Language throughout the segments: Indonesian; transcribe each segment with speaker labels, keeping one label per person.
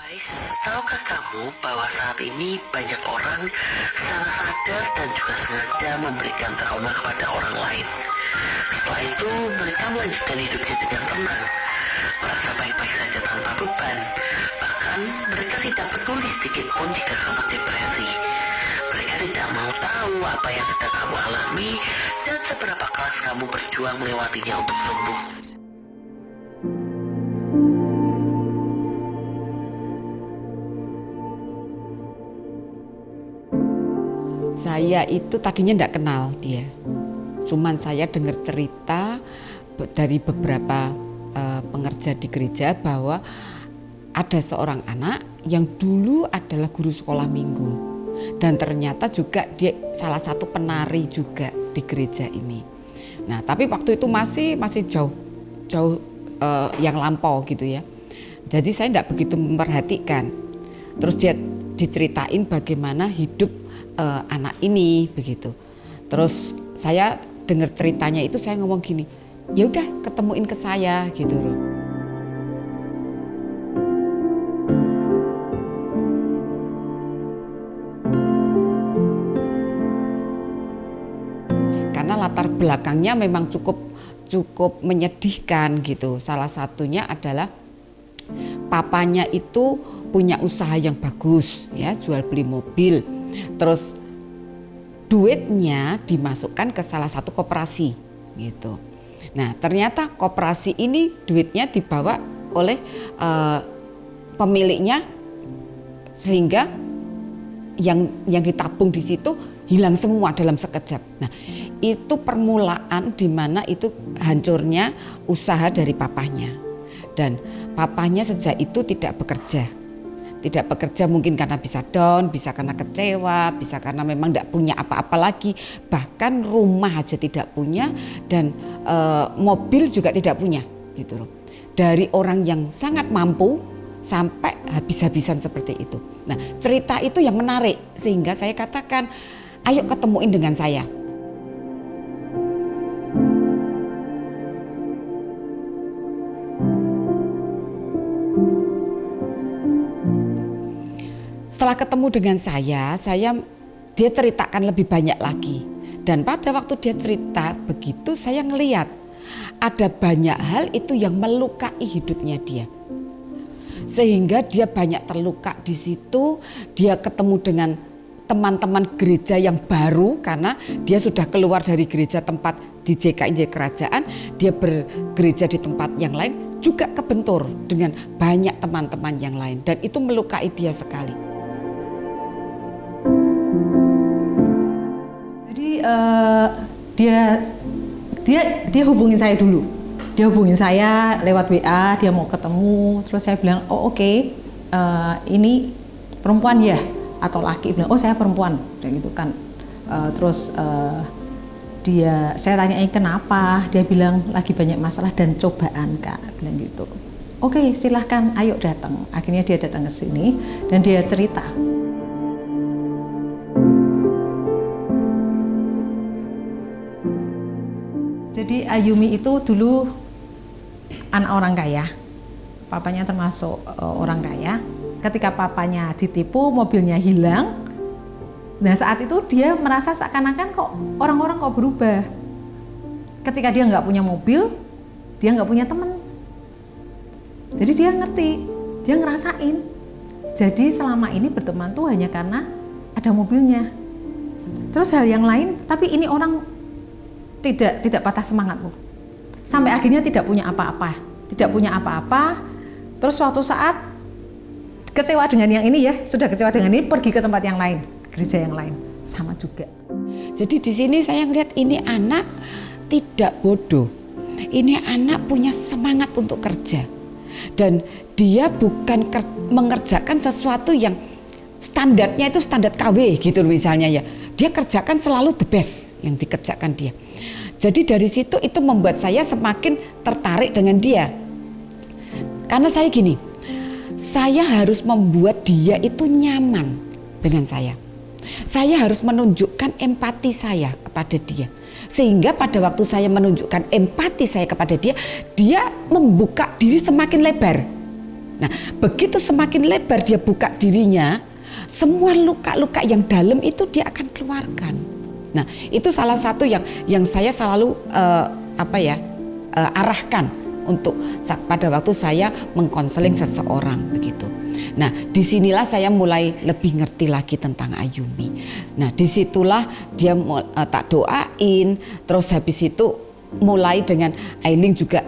Speaker 1: Guys, tahukah kamu bahwa saat ini banyak orang secara sadar dan juga sengaja memberikan trauma kepada orang lain. Setelah itu, mereka melanjutkan hidupnya dengan tenang, merasa baik-baik saja tanpa beban. Bahkan, mereka tidak peduli sedikit pun jika kamu depresi. Mereka tidak mau tahu apa yang sedang kamu alami dan seberapa keras kamu berjuang melewatinya untuk sembuh.
Speaker 2: Saya itu tadinya tidak kenal dia, cuman saya dengar cerita dari beberapa pengerja di gereja bahwa ada seorang anak yang dulu adalah guru sekolah minggu dan ternyata juga dia salah satu penari juga di gereja ini. Nah, tapi waktu itu masih jauh yang lampau gitu ya. Jadi saya tidak begitu memperhatikan. Terus dia diceritain bagaimana hidup anak ini begitu. Terus saya dengar ceritanya itu saya ngomong gini, ya udah ketemuin ke saya gitu loh. Karena latar belakangnya memang cukup menyedihkan gitu. Salah satunya adalah papanya itu punya usaha yang bagus ya, jual beli mobil. Terus duitnya dimasukkan ke salah satu koperasi gitu. Nah, ternyata koperasi ini duitnya dibawa oleh pemiliknya sehingga yang ditabung di situ hilang semua dalam sekejap. Nah, itu permulaan di mana itu hancurnya usaha dari papahnya. Dan papahnya sejak itu tidak bekerja. Tidak bekerja mungkin karena bisa down, bisa karena kecewa, bisa karena memang tidak punya apa-apa lagi. Bahkan rumah aja tidak punya dan mobil juga tidak punya gitu loh. Dari orang yang sangat mampu sampai habis-habisan seperti itu. Nah, cerita itu yang menarik sehingga saya katakan, ayo ketemuin dengan saya. Setelah ketemu dengan dia ceritakan lebih banyak lagi. Dan pada waktu dia cerita begitu saya ngelihat ada banyak hal itu yang melukai hidupnya dia. Sehingga dia banyak terluka di situ, dia ketemu dengan teman-teman gereja yang baru karena dia sudah keluar dari gereja tempat di JKIJ kerajaan, dia bergereja di tempat yang lain juga kebentur dengan banyak teman-teman yang lain dan itu melukai dia sekali.
Speaker 3: Dia hubungin saya dulu. Dia hubungin saya lewat WA, dia mau ketemu. Terus saya bilang, oh oke, ini perempuan ya atau laki? Bilang, oh saya perempuan. Dan gitu kan. Saya tanyain kenapa? Dia bilang lagi banyak masalah dan cobaan Kak. Bilang gitu. Oke, silahkan, ayo datang. Akhirnya dia datang ke sini dan dia cerita. Jadi Ayumi itu dulu anak orang kaya, papanya termasuk orang kaya. Ketika papanya ditipu, mobilnya hilang. Nah saat itu dia merasa seakan-akan kok orang-orang kok berubah. Ketika dia nggak punya mobil, dia nggak punya teman. Jadi dia ngerti, dia ngerasain. Jadi selama ini berteman tuh hanya karena ada mobilnya. Terus hal yang lain, tapi ini orang tidak patah semangat Bu. Sampai akhirnya tidak punya apa-apa. Terus suatu saat kecewa dengan yang ini ya, sudah kecewa dengan ini pergi ke tempat yang lain, gereja yang lain, sama juga.
Speaker 2: Jadi di sini saya ngelihat ini anak tidak bodoh. Ini anak punya semangat untuk kerja. Dan dia bukan mengerjakan sesuatu yang standarnya itu standar KW gitu misalnya ya. Dia kerjakan selalu the best yang dikerjakan dia. Jadi dari situ itu membuat saya semakin tertarik dengan dia. Karena saya gini, saya harus membuat dia itu nyaman dengan saya. Saya harus menunjukkan empati saya kepada dia. Sehingga pada waktu saya menunjukkan empati saya kepada dia, dia membuka diri semakin lebar. Nah, begitu semakin lebar dia buka dirinya, semua luka-luka yang dalam itu dia akan keluarkan. Nah, itu salah satu yang saya selalu arahkan untuk pada waktu saya mengkonseling seseorang begitu. Nah, disinilah saya mulai lebih ngerti lagi tentang Ayumi. Nah, disitulah dia tak doain, terus habis itu mulai dengan Ailing juga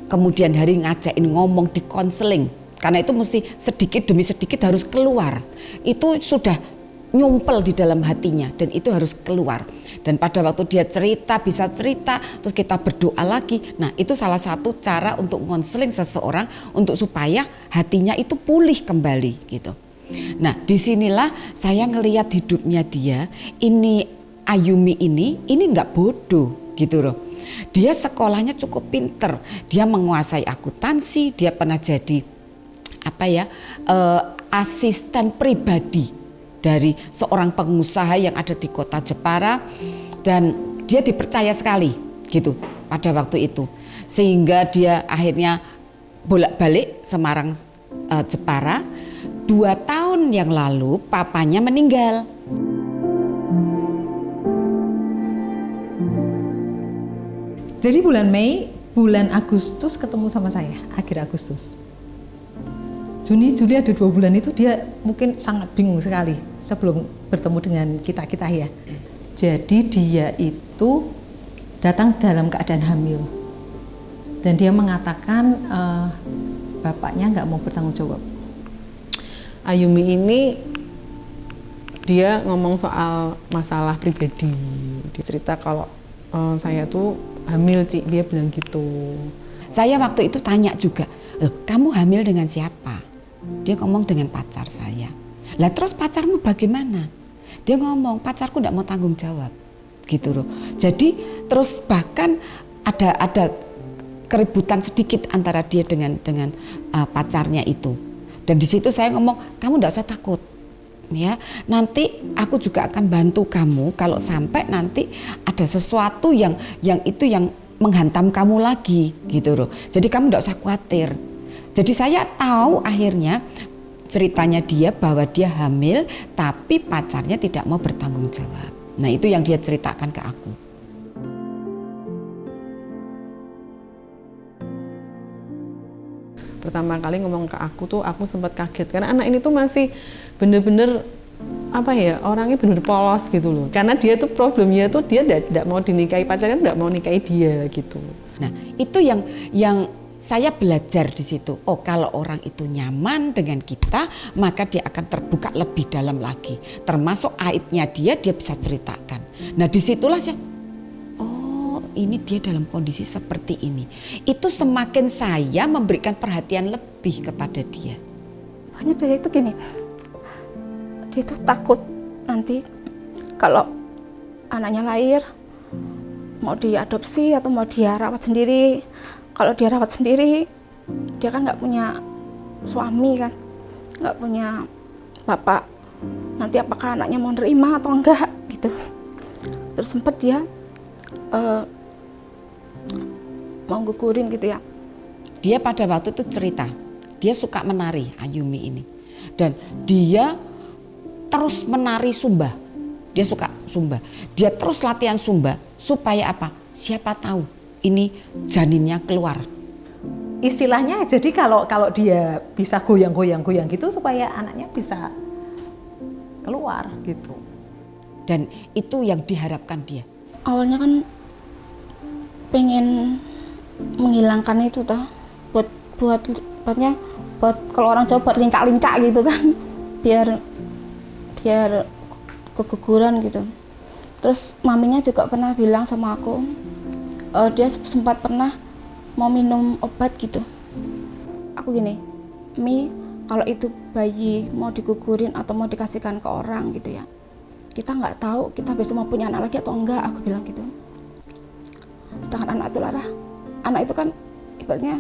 Speaker 2: kemudian hari ngajakin ngomong di konseling. Karena itu mesti sedikit demi sedikit harus keluar. Itu sudah nyumpel di dalam hatinya dan itu harus keluar. Dan pada waktu dia bisa cerita, terus kita berdoa lagi. Nah, itu salah satu cara untuk konseling seseorang untuk supaya hatinya itu pulih kembali gitu. Nah, disinilah saya ngelihat hidupnya dia, ini Ayumi ini nggak bodoh gitu loh. Dia sekolahnya cukup pinter, dia menguasai akuntansi, dia pernah jadi asisten pribadi dari seorang pengusaha yang ada di kota Jepara, dan dia dipercaya sekali gitu pada waktu itu, sehingga dia akhirnya bolak-balik Semarang Jepara. 2 tahun yang lalu papanya meninggal.
Speaker 3: Jadi bulan Mei, bulan Agustus ketemu sama saya, akhir Agustus. Juni, Juli ada 2 bulan itu dia mungkin sangat bingung sekali sebelum bertemu dengan kita ya. Jadi dia itu datang dalam keadaan hamil. Dan dia mengatakan bapaknya nggak mau bertanggung jawab.
Speaker 4: Ayumi ini dia ngomong soal masalah pribadi. Dia cerita kalau saya tuh hamil, Cik, dia bilang gitu.
Speaker 2: Saya waktu itu tanya juga, kamu hamil dengan siapa? Dia ngomong dengan pacar saya. Lah terus pacarmu bagaimana? Dia ngomong pacarku tidak mau tanggung jawab, gitu loh. Jadi terus bahkan ada keributan sedikit antara dia dengan pacarnya itu. Dan di situ saya ngomong, kamu tidak usah takut, ya. Nanti aku juga akan bantu kamu kalau sampai nanti ada sesuatu yang menghantam kamu lagi, gitu loh. Jadi kamu tidak usah khawatir. Jadi saya tahu akhirnya ceritanya dia bahwa dia hamil tapi pacarnya tidak mau bertanggung jawab. Nah, itu yang dia ceritakan ke aku.
Speaker 4: Pertama kali ngomong ke aku tuh aku sempat kaget karena anak ini tuh masih bener-bener orangnya bener-bener polos gitu loh. Karena dia tuh problemnya tuh dia tidak mau dinikahi, pacarnya tidak mau nikahi dia gitu.
Speaker 2: Nah, itu yang saya belajar di situ. Oh, kalau orang itu nyaman dengan kita, maka dia akan terbuka lebih dalam lagi. Termasuk aibnya dia bisa ceritakan. Nah, disitulah saya, oh ini dia dalam kondisi seperti ini. Itu semakin saya memberikan perhatian lebih kepada dia.
Speaker 5: Hanya dia itu gini, dia tuh takut nanti kalau anaknya lahir, mau diadopsi atau mau dia rawat sendiri. Kalau dia rawat sendiri, dia kan nggak punya suami kan, nggak punya bapak. Nanti apakah anaknya mau nerima atau enggak gitu. Terus sempet dia mau gugurin gitu ya.
Speaker 2: Dia pada waktu itu cerita, dia suka menari Ayumi ini. Dan dia terus menari Sumba. Dia suka Sumba. Dia terus latihan Sumba supaya apa? Siapa tahu ini janinnya keluar.
Speaker 3: Istilahnya jadi kalau dia bisa goyang gitu supaya anaknya bisa keluar gitu.
Speaker 2: Dan itu yang diharapkan dia.
Speaker 5: Awalnya kan pengen menghilangkan itu toh, buat kalau orang Jawa buat lincak-lincak gitu kan, biar keguguran gitu. Terus maminya juga pernah bilang sama aku, dia sempat pernah mau minum obat gitu. Aku gini, Mi, kalau itu bayi mau digugurin atau mau dikasihkan ke orang gitu ya, kita nggak tahu kita besok mau punya anak lagi atau enggak, aku bilang gitu. Sedangkan anak itu kan ibaratnya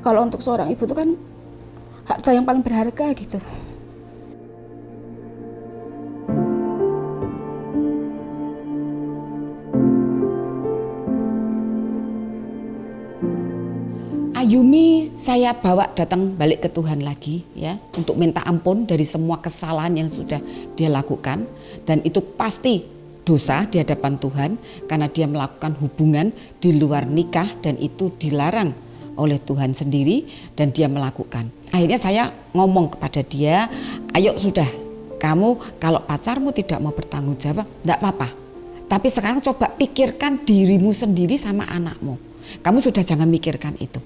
Speaker 5: kalau untuk seorang ibu itu kan harta yang paling berharga gitu.
Speaker 2: Ayumi saya bawa datang balik ke Tuhan lagi ya, untuk minta ampun dari semua kesalahan yang sudah dia lakukan, dan itu pasti dosa di hadapan Tuhan karena dia melakukan hubungan di luar nikah dan itu dilarang oleh Tuhan sendiri dan dia melakukan. Akhirnya saya ngomong kepada dia, ayo sudah, kamu kalau pacarmu tidak mau bertanggung jawab, enggak apa-apa. Tapi sekarang coba pikirkan dirimu sendiri sama anakmu. Kamu sudah jangan mikirkan itu.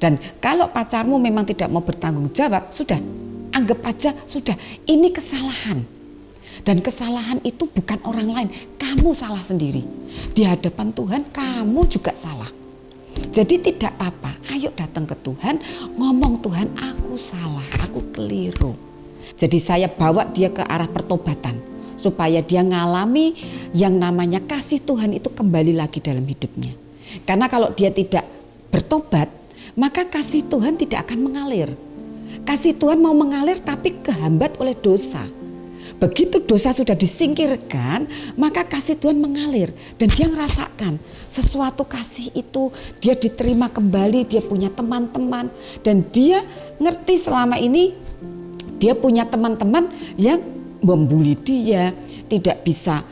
Speaker 2: Dan kalau pacarmu memang tidak mau bertanggung jawab, sudah, anggap aja sudah, ini kesalahan. Dan kesalahan itu bukan orang lain, kamu salah sendiri. Di hadapan Tuhan kamu juga salah. Jadi tidak apa-apa, ayo datang ke Tuhan, ngomong Tuhan aku salah, aku keliru. Jadi saya bawa dia ke arah pertobatan, supaya dia ngalami yang namanya kasih Tuhan itu kembali lagi dalam hidupnya. Karena kalau dia tidak bertobat, maka kasih Tuhan tidak akan mengalir. Kasih Tuhan mau mengalir tapi kehambat oleh dosa. Begitu dosa sudah disingkirkan, maka kasih Tuhan mengalir. Dan dia merasakan sesuatu kasih itu, dia diterima kembali, dia punya teman-teman. Dan dia ngerti selama ini dia punya teman-teman yang membuli dia, tidak bisa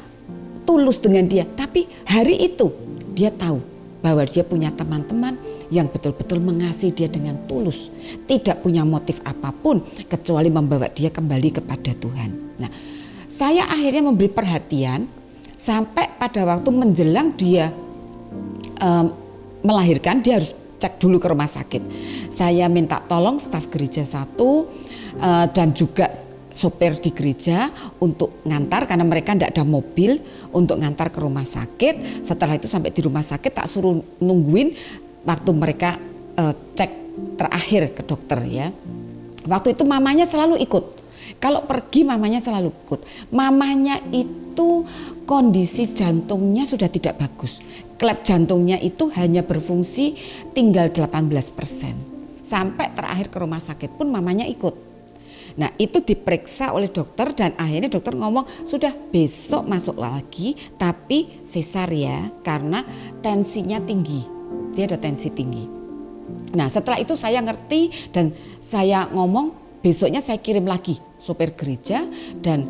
Speaker 2: tulus dengan dia. Tapi hari itu dia tahu bahwa dia punya teman-teman yang betul-betul mengasihi dia dengan tulus, tidak punya motif apapun kecuali membawa dia kembali kepada Tuhan. Nah, saya akhirnya memberi perhatian sampai pada waktu menjelang dia melahirkan, dia harus cek dulu ke rumah sakit. Saya minta tolong staf gereja 1 dan juga sopir di gereja untuk ngantar, karena mereka tidak ada mobil untuk ngantar ke rumah sakit. Setelah itu sampai di rumah sakit tak suruh nungguin waktu mereka cek terakhir ke dokter ya. Waktu itu mamanya selalu ikut. Kalau pergi mamanya selalu ikut. Mamanya itu kondisi jantungnya sudah tidak bagus. Klep jantungnya itu hanya berfungsi tinggal 18%. Sampai terakhir ke rumah sakit pun mamanya ikut. Nah itu diperiksa oleh dokter dan akhirnya dokter ngomong sudah besok masuk lagi tapi sesar ya, karena tensinya tinggi, dia ada tensi tinggi. Nah setelah itu saya ngerti dan saya ngomong besoknya saya kirim lagi sopir gereja dan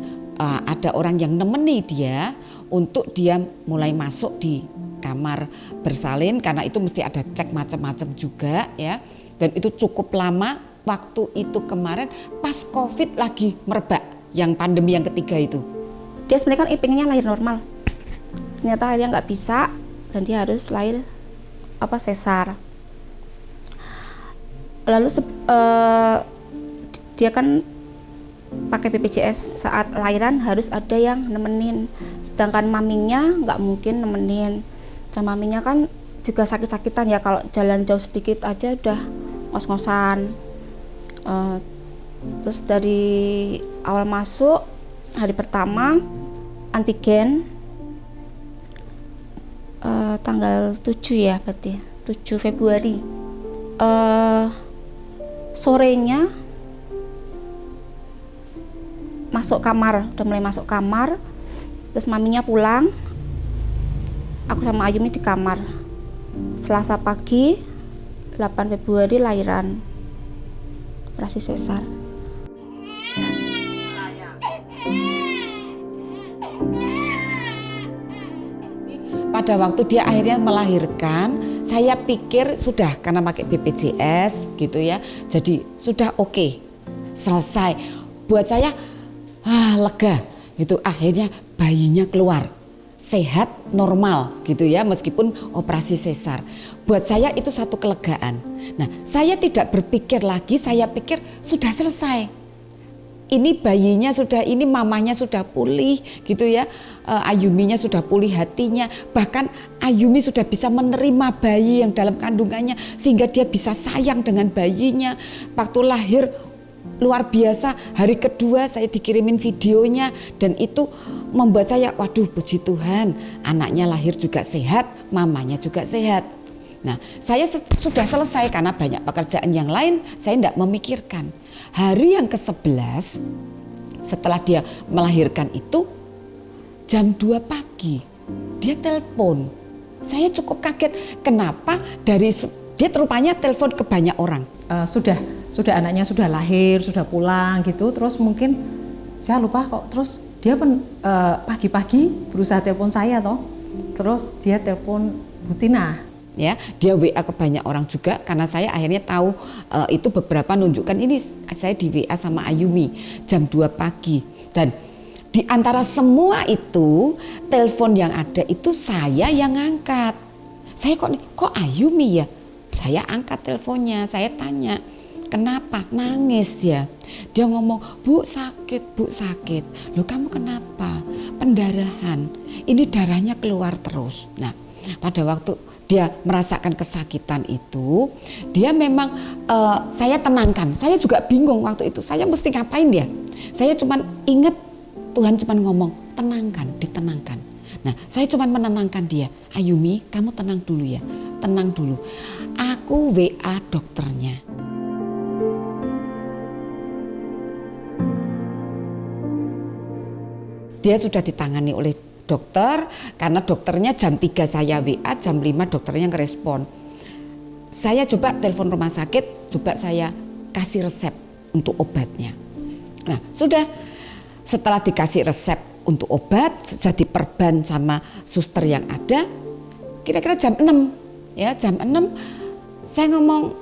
Speaker 2: ada orang yang nemeni dia untuk dia mulai masuk di kamar bersalin, karena itu mesti ada cek macam-macam juga ya, dan itu cukup lama. Waktu itu kemarin pas COVID lagi merebak, yang pandemi yang ketiga itu.
Speaker 5: Dia sebenarnya kan pengennya lahir normal. Ternyata dia nggak bisa dan dia harus lahir sesar. Lalu dia kan pakai BPJS, saat lahiran harus ada yang nemenin. Sedangkan maminya nggak mungkin nemenin. Dan maminya kan juga sakit-sakitan ya, kalau jalan jauh sedikit aja udah ngos-ngosan. Terus dari awal masuk hari pertama antigen tanggal 7 ya, berarti 7 Februari sorenya masuk kamar, udah mulai masuk kamar. Terus maminya pulang, aku sama Ayumi di kamar. Selasa pagi 8 Februari lahiran, operasi sesar.
Speaker 2: Pada waktu dia akhirnya melahirkan, saya pikir sudah karena pakai BPJS gitu ya, jadi sudah oke, selesai. Buat saya lega gitu, akhirnya bayinya keluar sehat normal gitu ya, meskipun operasi sesar. Buat saya itu satu kelegaan. Nah, saya tidak berpikir lagi, saya pikir sudah selesai. Ini bayinya sudah, ini mamanya sudah pulih gitu ya. Ayuminya sudah pulih hatinya. Bahkan Ayumi sudah bisa menerima bayi yang dalam kandungannya sehingga dia bisa sayang dengan bayinya. Waktu lahir luar biasa, hari kedua saya dikirimin videonya dan itu membuat saya waduh puji Tuhan, anaknya lahir juga sehat, mamanya juga sehat. Nah, saya sudah selesai karena banyak pekerjaan yang lain, saya tidak memikirkan. Hari yang ke-11 setelah dia melahirkan itu jam 2 pagi dia telepon. Saya cukup kaget, kenapa dari Dia rupanya telepon ke banyak orang.
Speaker 3: Sudah anaknya sudah lahir, sudah pulang gitu, terus mungkin saya lupa kok, terus dia pagi-pagi berusaha telepon saya toh, terus dia telepon Bu Tina.
Speaker 2: Ya, dia WA ke banyak orang juga karena saya akhirnya tahu itu beberapa nunjukkan ini saya di WA sama Ayumi jam 2 pagi dan di antara semua itu telepon yang ada itu saya yang angkat. Saya kok Ayumi ya? Saya angkat teleponnya, saya tanya, kenapa? Nangis ya. Dia ngomong, Bu sakit. Loh kamu kenapa? Pendarahan. Ini darahnya keluar terus. Nah, pada waktu dia merasakan kesakitan itu, dia memang saya tenangkan. Saya juga bingung waktu itu. Saya mesti ngapain dia? Saya cuma ingat Tuhan cuma ngomong, tenangkan, ditenangkan. Nah, saya cuma menenangkan dia. Ayumi, kamu tenang dulu ya. Tenang dulu. Aku WA dokternya. Dia sudah ditangani oleh dokter karena dokternya jam 3 saya WA, jam 5 dokternya ngerespon. Saya coba telepon rumah sakit, coba saya kasih resep untuk obatnya. Nah, sudah setelah dikasih resep untuk obat, sudah diperban sama suster yang ada, kira-kira jam 6. Ya, jam 6 saya ngomong,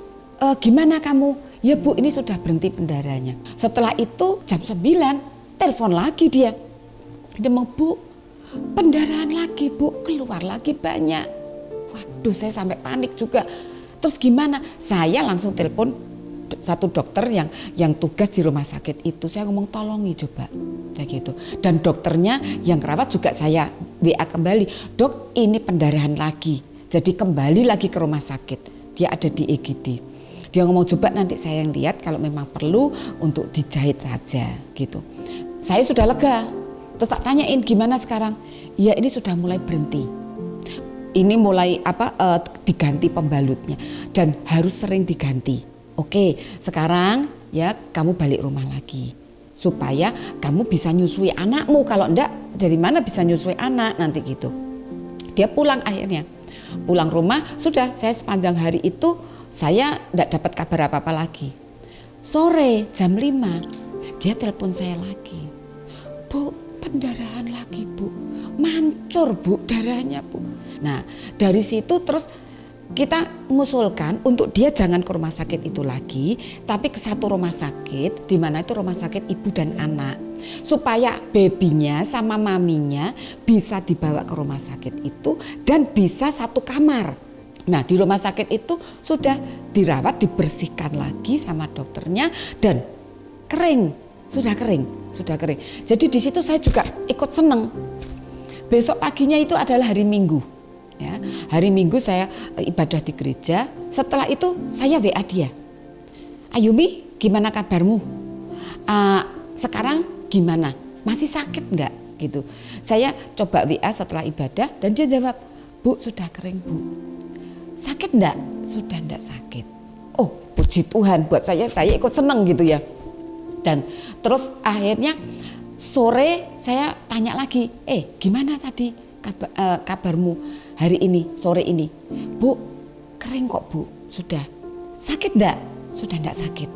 Speaker 2: gimana kamu? Ya Bu, ini sudah berhenti pendarahannya. Setelah itu jam 9, telepon lagi dia. Dia mau, Bu, pendarahan lagi Bu, keluar lagi banyak. Waduh, saya sampai panik juga. Terus gimana? Saya langsung telepon satu dokter yang tugas di rumah sakit itu. Saya ngomong tolongi coba, kayak gitu. Dan dokternya yang kerawat juga saya WA kembali. Dok, ini pendarahan lagi. Jadi kembali lagi ke rumah sakit. Dia ada di EGD. Dia ngomong coba nanti saya yang lihat kalau memang perlu untuk dijahit saja gitu. Saya sudah lega. Terus tak tanyain gimana sekarang? Ya ini sudah mulai berhenti. Ini mulai diganti pembalutnya dan harus sering diganti. Oke, sekarang ya kamu balik rumah lagi supaya kamu bisa nyusui anakmu. Kalau enggak, dari mana bisa nyusui anak nanti gitu. Dia pulang akhirnya. Pulang rumah, sudah saya sepanjang hari itu saya enggak dapat kabar apa-apa lagi. Sore jam 5, dia telepon saya lagi. Bu, pendarahan lagi Bu, mancur Bu darahnya Bu. Nah dari situ terus kita mengusulkan untuk dia jangan ke rumah sakit itu lagi, tapi ke satu rumah sakit, di mana itu rumah sakit ibu dan anak, supaya babynya sama maminya bisa dibawa ke rumah sakit itu dan bisa satu kamar. Nah di rumah sakit itu sudah dirawat, dibersihkan lagi sama dokternya dan kering, sudah kering. Jadi di situ saya juga ikut seneng. Besok paginya itu adalah hari Minggu. Ya, hari Minggu saya ibadah di gereja. Setelah itu saya WA dia. Ayumi, gimana kabarmu? Sekarang gimana? Masih sakit enggak? Gitu. Saya coba WA setelah ibadah dan dia jawab, Bu sudah kering Bu. Sakit enggak? Sudah enggak sakit. Oh puji Tuhan, buat saya ikut seneng gitu ya. Dan terus akhirnya sore saya tanya lagi, gimana tadi kabarmu hari ini, sore ini? Bu, kering kok Bu, sudah. Sakit enggak? Sudah enggak sakit.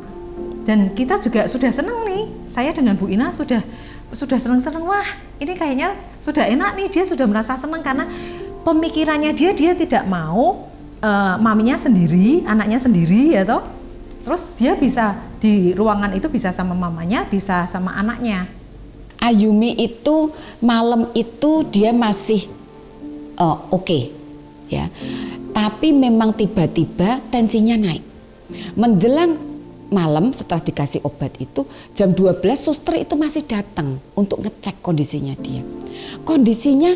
Speaker 3: Dan kita juga sudah senang nih, saya dengan Bu Ina sudah senang-senang, wah ini kayaknya sudah enak nih, dia sudah merasa senang karena pemikirannya dia tidak mau maminya sendiri, anaknya sendiri ya toh. Terus dia bisa di ruangan itu bisa sama mamanya, bisa sama anaknya.
Speaker 2: Ayumi itu malam itu dia masih oke, ya. Tapi memang tiba-tiba tensinya naik. Menjelang malam setelah dikasih obat itu jam 12 suster itu masih datang untuk ngecek kondisinya dia. Kondisinya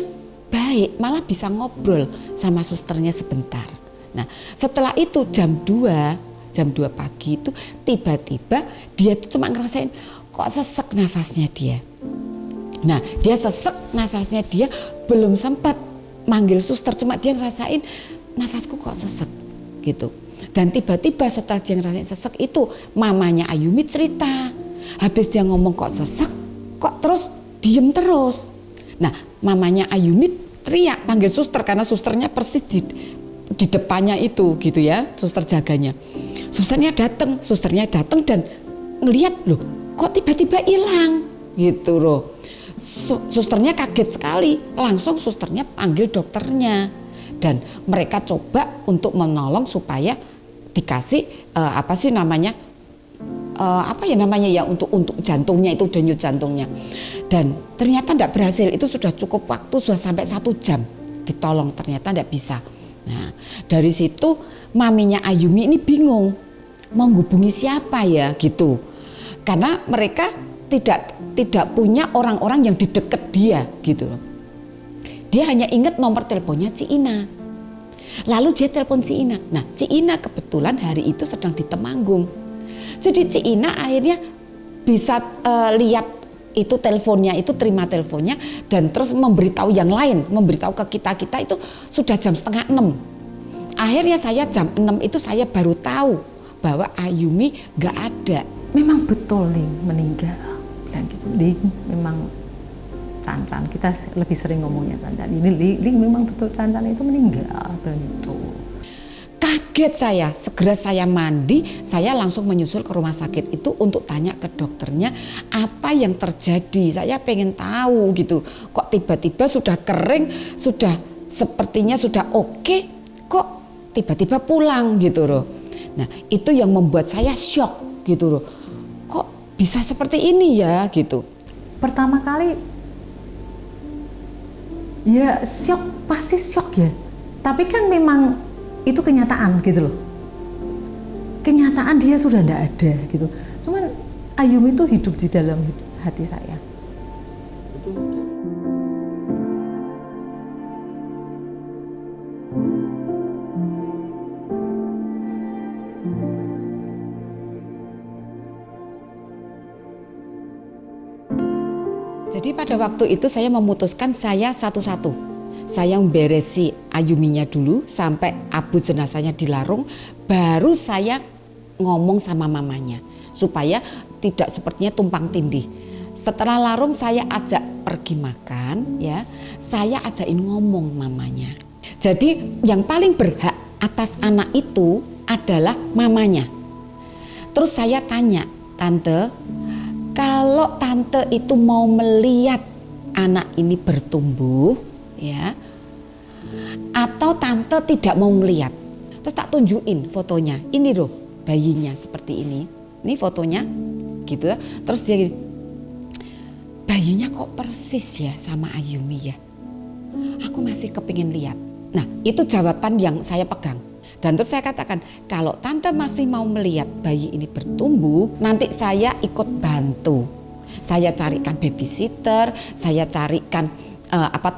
Speaker 2: baik, malah bisa ngobrol sama susternya sebentar. Nah, setelah itu jam 2 pagi itu tiba-tiba dia tuh cuma ngerasain kok sesek nafasnya dia. Nah, dia sesek nafasnya dia, belum sempat manggil suster, cuma dia ngerasain nafasku kok sesek gitu. Dan tiba-tiba setelah dia ngerasain sesek itu mamanya Ayumi cerita. Habis dia ngomong kok sesek, kok terus diem terus. Nah, mamanya Ayumi teriak panggil suster karena susternya persis di depannya itu gitu ya, suster jaganya. Susternya datang dan ngelihat loh, kok tiba-tiba hilang gitu loh. Susternya kaget sekali, langsung susternya panggil dokternya dan mereka coba untuk menolong supaya dikasih untuk jantungnya itu, denyut jantungnya. Dan ternyata tidak berhasil, itu sudah cukup waktu, sudah sampai 1 jam ditolong, ternyata tidak bisa. Nah dari situ maminya Ayumi ini bingung mau hubungi siapa ya gitu, karena mereka tidak punya orang-orang yang di dekat dia gitu loh. Dia hanya ingat nomor teleponnya Ci Ina. Lalu dia telepon Ci Ina. Nah Ci Ina kebetulan hari itu sedang di Temanggung. Jadi Ci Ina akhirnya bisa lihat itu teleponnya, itu terima teleponnya dan terus memberitahu yang lain, memberitahu ke kita itu sudah jam 5:30. Akhirnya saya jam 6 itu saya baru tahu bahwa Ayumi gak ada.
Speaker 3: Memang betul nih meninggal, bilang gitu. Ling memang Cancan, kita lebih sering ngomongnya Cancan. Ini Ling memang betul Cancan itu meninggal, bilang itu.
Speaker 2: Kaget saya, segera saya mandi, saya langsung menyusul ke rumah sakit itu untuk tanya ke dokternya apa yang terjadi. Saya pengen tahu gitu, kok tiba-tiba sudah kering, sudah sepertinya sudah oke, kok tiba-tiba pulang gitu loh. Nah itu yang membuat saya shock gitu loh, kok bisa seperti ini ya gitu.
Speaker 3: Pertama kali ya syok, pasti syok ya. Tapi kan memang itu kenyataan gitu loh. Kenyataan dia sudah tidak ada gitu. Cuman Ayumi itu hidup di dalam hati saya.
Speaker 2: Jadi pada waktu itu saya memutuskan saya satu-satu. Saya memberesi Ayuminya dulu sampai abu jenazahnya dilarung, baru saya ngomong sama mamanya supaya tidak sepertinya tumpang tindih. Setelah larung saya ajak pergi makan ya, saya ajakin ngomong mamanya. Jadi yang paling berhak atas anak itu adalah mamanya. Terus saya tanya, "Tante, kalau tante itu mau melihat anak ini bertumbuh ya, atau tante tidak mau melihat?" Terus tak tunjukin fotonya, ini loh bayinya seperti ini fotonya gitu. Terus dia gini, "Bayinya kok persis ya sama Ayumi ya, aku masih kepingin lihat." Nah itu jawaban yang saya pegang. Dan terus saya katakan, kalau tante masih mau melihat bayi ini bertumbuh, nanti saya ikut bantu. Saya carikan babysitter, saya carikan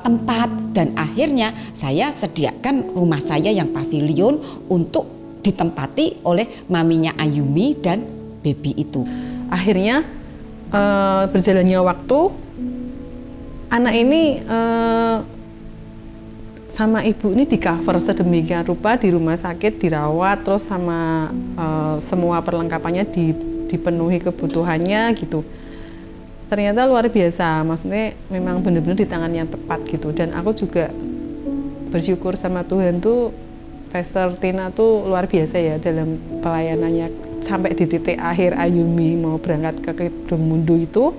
Speaker 2: tempat, dan akhirnya saya sediakan rumah saya yang pavilion untuk ditempati oleh maminya Ayumi dan baby itu.
Speaker 4: Akhirnya berjalannya waktu, anak ini sama ibu ini di cover sedemikian rupa di rumah sakit, dirawat, terus sama semua perlengkapannya dipenuhi kebutuhannya gitu. Ternyata luar biasa, maksudnya memang benar-benar di tangan yang tepat gitu. Dan aku juga bersyukur sama Tuhan tuh, Pastor Tina tuh luar biasa ya dalam pelayanannya. Sampai di titik akhir Ayumi mau berangkat ke Kedomundu itu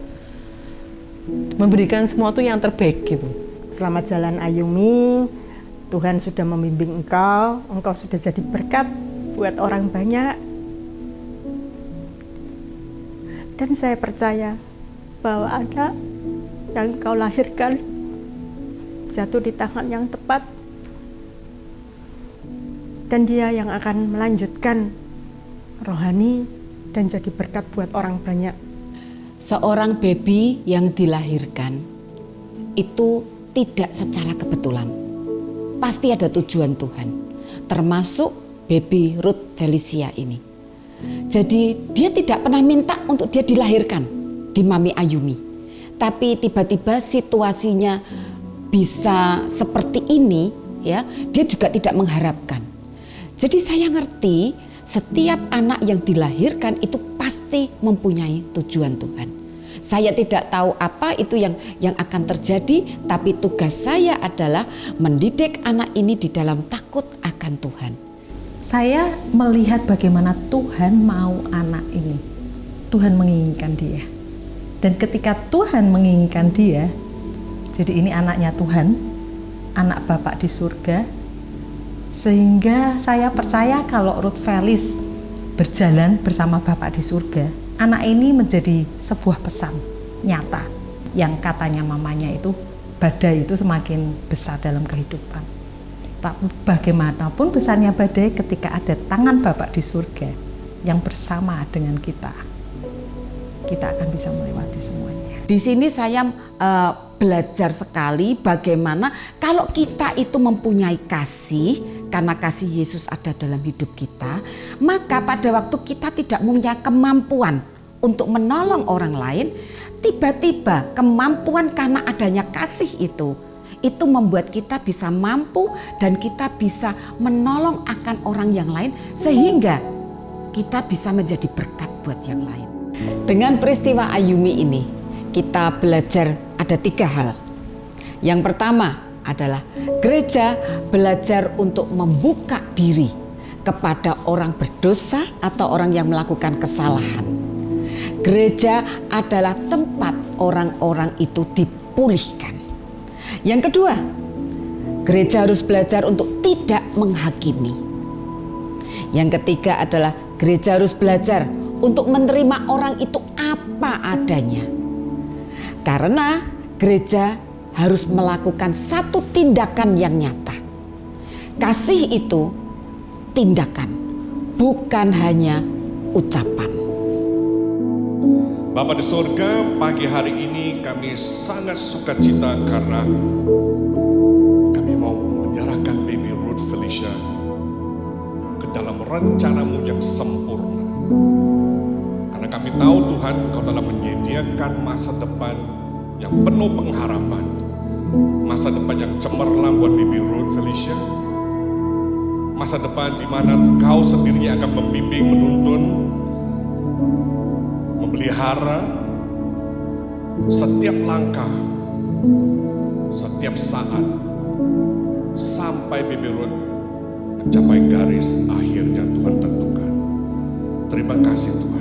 Speaker 4: memberikan semua tuh yang terbaik gitu.
Speaker 6: Selamat jalan Ayumi, Tuhan sudah membimbing engkau sudah jadi berkat buat orang banyak. Dan saya percaya bahwa anak yang engkau lahirkan jatuh di tangan yang tepat. Dan dia yang akan melanjutkan rohani dan jadi berkat buat orang banyak.
Speaker 2: Seorang baby yang dilahirkan itu tidak secara kebetulan. Pasti ada tujuan Tuhan, termasuk baby Ruth Felicia ini. Jadi dia tidak pernah minta untuk dia dilahirkan di Mami Ayumi. Tapi tiba-tiba situasinya bisa seperti ini ya, dia juga tidak mengharapkan. Jadi saya ngerti setiap anak yang dilahirkan itu pasti mempunyai tujuan Tuhan. Saya tidak tahu apa itu yang akan terjadi, tapi tugas saya adalah mendidik anak ini di dalam takut akan menyenangkan Tuhan?
Speaker 3: Saya melihat bagaimana Tuhan mau anak ini. Tuhan menginginkan dia. Dan ketika Tuhan menginginkan dia, jadi ini anaknya Tuhan, anak Bapak di surga. Sehingga saya percaya kalau Ruth Felis berjalan bersama Bapak di surga, anak ini menjadi sebuah pesan nyata yang katanya mamanya itu badai itu semakin besar dalam kehidupan. Tapi bagaimanapun besarnya badai ketika ada tangan Bapak di surga yang bersama dengan kita akan bisa melewati semuanya.
Speaker 2: Di sini saya belajar sekali bagaimana kalau kita itu mempunyai kasih, karena kasih Yesus ada dalam hidup kita, maka pada waktu kita tidak mempunyai kemampuan untuk menolong orang lain, tiba-tiba kemampuan karena adanya kasih itu membuat kita bisa mampu dan kita bisa menolong akan orang yang lain sehingga kita bisa menjadi berkat buat yang lain. Dengan peristiwa Ayumi ini kita belajar ada 3 hal. Yang pertama adalah gereja belajar untuk membuka diri kepada orang berdosa atau orang yang melakukan kesalahan. Gereja adalah tempat orang-orang itu dipulihkan. Yang kedua, gereja harus belajar untuk tidak menghakimi. Yang ketiga adalah gereja harus belajar untuk menerima orang itu apa adanya. Karena gereja harus melakukan satu tindakan yang nyata. Kasih itu tindakan, bukan hanya ucapan.
Speaker 7: Bapa di surga, pagi hari ini kami sangat sukacita karena kami mau menyerahkan baby Ruth Felicia ke dalam rencanamu yang sempurna. Karena kami tahu Tuhan, Kau telah menyediakan masa depan yang penuh pengharapan, masa depan yang cemerlang buat baby Ruth Felicia, masa depan di mana Kau sendirinya akan membimbing, menuntun, memelihara setiap langkah, setiap saat, sampai baby Ruth mencapai garis akhir yang Tuhan tentukan. Terima kasih Tuhan.